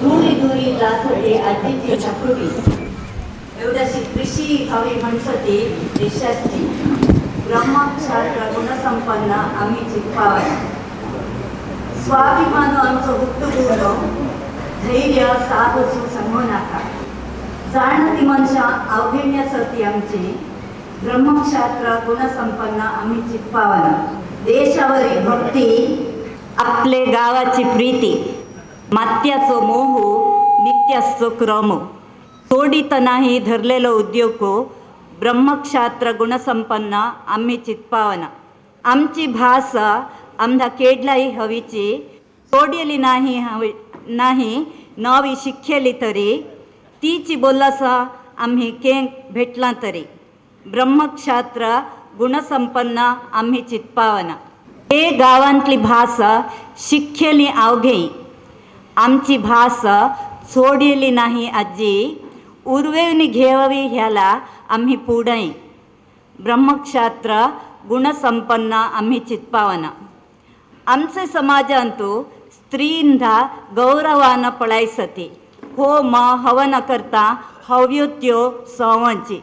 दूरी दूरी जात होते आजीची छकुटी एवढ्याशी कृषी हवी म्हणसती देशाची ब्रह्मक्षात्र गुणसंपन्न आम्ही चित्पावया स्वाभिमान आमचं हुट्टुगून धैर्य साहसू सांगू नका जाणती मनशा अवघेण्यासाठी आमची ब्रह्मक्षात्र गुणसंपन्न आम्ही चित्पावना देशावरील भक्ती आपले गावाची प्रीती मात्याचो मोह नित्याचो क्रम सोडित नाही धरलेलो उद्योग ब्रह्मक्षात्र गुणसंपन्न आम्ही चित्पावना आमची भाषा आमदा केडलाई हवीची सोडली नाही नवी शिक्षली तरी तीची बोलासा आम्ही केंक भेटला तरी ब्रह्मक्षात्र गुणसंपन्न आम्ही चित्पावना हे गावांतली भाषा शिक्षली अवघे आमची भाषा सोडली नाही आजी उर्वेवनी घेवावी ह्याला आम्ही पुढे ब्रह्मक्षात्र गुणसंपन्न आम्ही चित्पावना आमचे समाजांतू स्त्रींदा गौरवान पळायसती होम हवन करता हव्योत्यो सवंची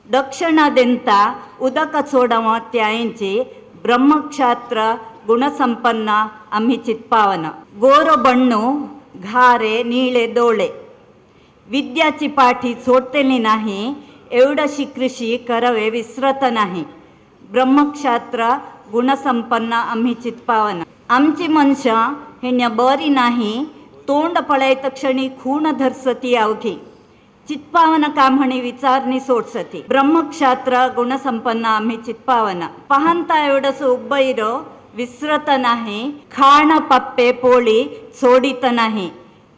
दक्षिणादेंता उदक सोडव त्यांची ब्रह्मक्षात्र गुणसंपन्न आम्ही चित्पावना गोरो बಣ್ಣು घारे नीळे डोळे विद्याची पाठी सोडतेली नाही एवढी कृषी करवे विसरत नाही ब्रह्मक्षात्र गुणसंपन्न आम्ही चित्पावना आमची मनशा हेण्या बरी नाही तोंड पळयत क्षणी खूण धरसती अवघी चित्पावना कामणी विचारणी सोडसती ब्रह्मक्षात्र गुणसंपन्न आम्ही चित्पावना पाहता एवढस उब्बैरो विसरत नाही खाण पप्पे पोळी सोडित नाही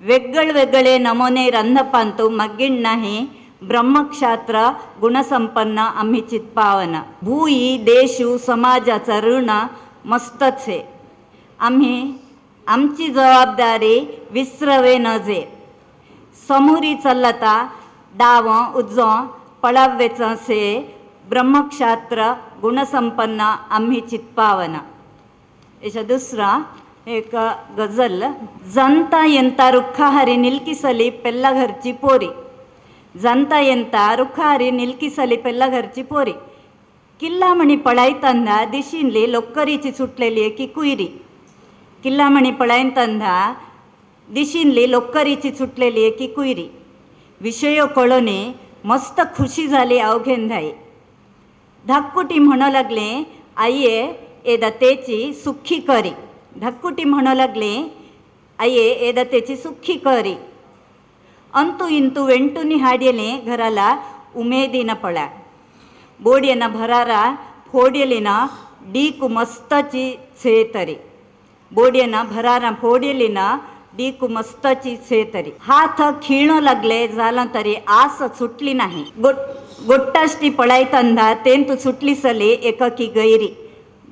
वेगळे नमूने रंधपांतू मग्गिण नाही ब्रह्मक्षात्र गुणसंपन्न आम्ही चित्पावना भूई देशू समाजाचा ऋण मस्तच आहे आम्ही आमची जबाबदारी विसरवे नजे समोरी चलता डाव उजो पळावेचं से ब्रह्मक्षात्र गुणसंपन्न आम्ही चित्पावना याचा दुसरा एक गजल जनता यंता रुखाहारी निलकिसली पेल्ला घरची पोरी जनता यंता रुखाहारी निलकिसली पेल्ला घरची पोरी किल्लामणी पळायतंदा दिशिनली लोक्करीची सुटलेली एकी कुयरी किल्लामणी पळायतंदा दिशिनली लोक्करीची सुटलेली एकी कुयरी विषयो कळोने मस्त खुशी झाली अवघेंधाई धाक्कुटी म्हणू लागले आये एदतेची सुखी करी धाक्कुटी म्हणू लागले आये एदतेची सुखी करी अंतू इंतू वेंटुनी हाड्यले घराला उमेदीन पळा बोड्येನ ಭರಾರ फोड्यलिನ डीकु मस्तची छेतरी बोड्येನ ಭರಾರ फोड्यलिನ डीकु मस्तची छेतरी हात खिळणू लागले झाला तरी आस सुटली नाही गोट्टाष्टी पळायतंदा तेंतु सुटली सली एककी गैरी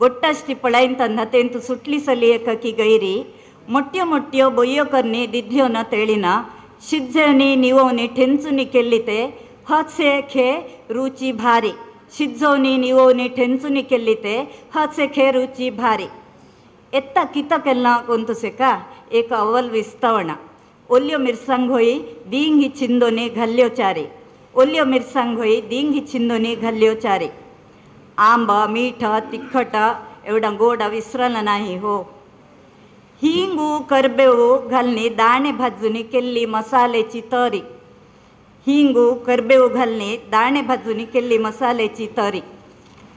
गोट्टाष्टी पळायतंदा तेंतु सुटली सली एककी गैरी मोट्यो मोट्यो बोಯ್ಯೋ करनी दिध्यो न तेळिना शिज्जवनी निवोनी ठेंचुनी केल्लिते हचे खे रुची भारी शिज्जवनी निवोनी ठेंचुनी केल्लिते हचे खे रुची भारी एत्ता कित केल्ला कोंतुसे का एक अव्वल विस्तवण ओल्यो मिरसांग होई दींगी चिंदोनी घाल्यो चारी ओल्यो मिरसांग होई दींगी चिंदोनी घाल्यो चारी आंब मीठ तिखट एवढा गोड विसरला नाही हो हिंगू करबेवू घालनी दाणे भाजूनी केल्ली मसाल्याची तरी हिंगू करबेवू घालनी दाणे भाजूनी केल्ली मसाल्याची तरी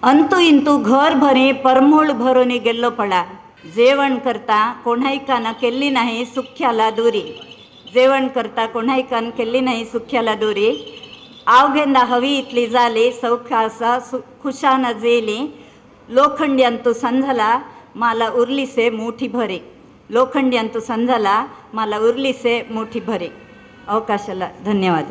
अंतू इंतू घर भरी परमोळ भरोनी गेल्लो पळा जेवण करता कोणायकान केल्ली नाही सुख्याला दुरी जेवण करता कोणायकान केल्ली नाही सुख्याला दुरी आवघेंदा हवी इतली जाली सौख्यासा खुशान जेली लोखंड्यांतू संझला मला उरलीसे मोठी भरे लोखंड्यांतू संझला मला उरलीसे मोठी भरे अवकाशाला धन्यवाद.